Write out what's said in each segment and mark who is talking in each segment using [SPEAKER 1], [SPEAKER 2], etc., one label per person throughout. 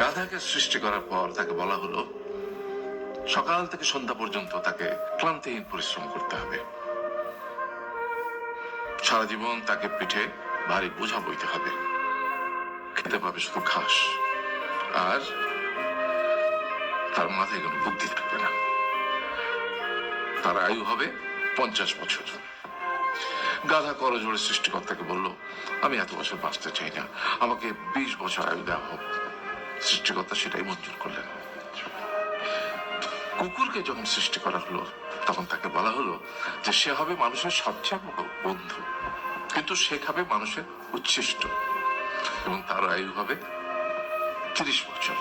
[SPEAKER 1] গাধাকে সৃষ্টি করার পর তাকে বলা হলো সকাল থেকে সন্ধ্যা পর্যন্ত তাকে ক্লান্তিহীন পরিশ্রম করতে হবে, সারা জীবন তাকে পিঠে ভারী বোঝা বইতে হবে, খেতে পাবে শুধু ঘাস, আর তার মাথায় কোনো বুদ্ধি থাকবে না। তার আয়ু হবে 50 বছর। গাধা করজোড়ে সৃষ্টিকর্তাকে বলল, আমি এত বছর বাঁচতে চাই না, আমাকে 20 বছর আয়ু দেওয়া হোক। সৃষ্টিকর্তা সেটাই মঞ্জুর করলেন। কুকুরকে যখন সৃষ্টি করা হলো তখন তাকে বলা হলো যে সে হবে মানুষের সবচেয়ে বন্ধু, কিন্তু সে খাবে মানুষের উচ্ছিষ্ট, এবং তার আয়ু হবে 30 বছর।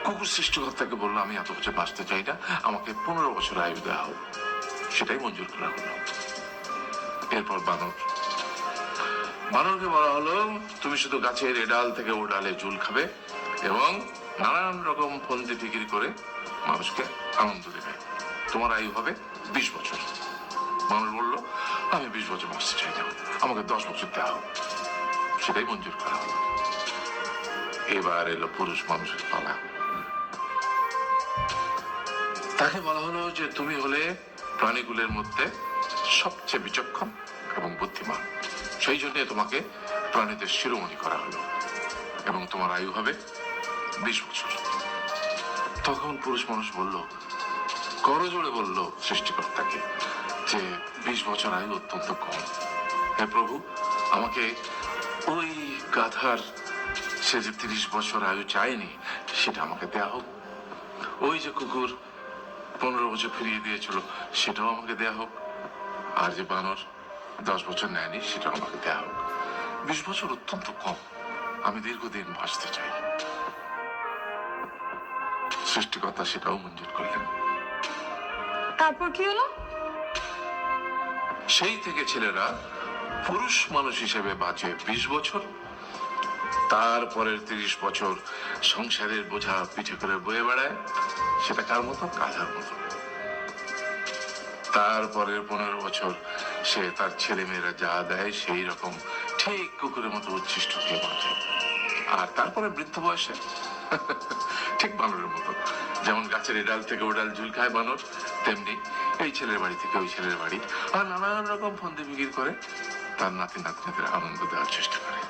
[SPEAKER 1] কুকুর সৃষ্টিকর্তাকে বললো, আমি এত বছর বাঁচতে চাই না, আমাকে 15 বছর আয়ু দেওয়া হোক। সেটাই মঞ্জুর করা হলো। এরপর বানরকে বলা হলো, তুমি শুধু গাছের এ ডাল থেকে ও ডালে ঝুল খাবে এবং নানান রকম ফন্দি ফিকির করে মানুষকে আনন্দ দেবে, তোমার আয়ু হবে 20 বছর। বানর বলল, আমি 20 বছর বাঁচতে চাই না, আমাকে 10 বছর দেওয়া হোক। সেটাই মঞ্জুর করা হলো। এবার এলো পুরুষ মানুষের পালা। তাকে বলা হলো যে তুমি হলে প্রাণীগুলোর মধ্যে সবচেয়ে বিচক্ষণ এবং বুদ্ধিমান, সেই জন্য তোমাকে প্রাণীদের শিরোমণি করা হলো এবং তোমার আয়ু হবে 20 বছর। তখন পুরুষ মানুষ বলল, করজোড়ে বলল সৃষ্টিকর্তাকে যে 20 বছর আয়ু অত্যন্ত কম, হে প্রভু, আমাকে ওই গাধার সে যে 30 বছর আয়ু চায়নি সেটা আমাকে দেয়া হোক, ওই যে কুকুর 15 বছর ফিরিয়ে দিয়েছিল সেটাও আমাকে দেয়া হোক, আর যে বানর 10 বছর নেয়নি সেটাও আমাকে দেয়া হোক। 20 বছর অত্যন্ত কম, আমি দীর্ঘদিন বাঁচতে চাই। সৃষ্টিকর্তা সেটাও মঞ্জুর করলেন।
[SPEAKER 2] তারপর কি হলো?
[SPEAKER 1] সেই থেকে ছেলেরা পুরুষ মানুষ হিসেবে বাঁচে 20 বছর, তারপরের 30 বছর সংসারের বোঝা পিঠে করে বয়ে বেড়ায়, সেটা কার মতো? গাধার মতো। তারপরের 15 বছর সে তার ছেলে মেয়েরা যা দেয় সেই রকম ঠিক কুকুরের মতো উচ্ছিষ্ট খেয়ে বাঁচে। আর তারপরে বৃদ্ধ বয়সে ঠিক বানরের মতো, যেমন গাছের এডাল থেকে ওডাল ঝুল খায় বানর, তেমনি এই ছেলের বাড়ি থেকে ওই ছেলের বাড়ি, আর নানান রকম ফন্দি বিক্রি করে তার নাতি নাতনিদের আনন্দ দেওয়ার চেষ্টা করে।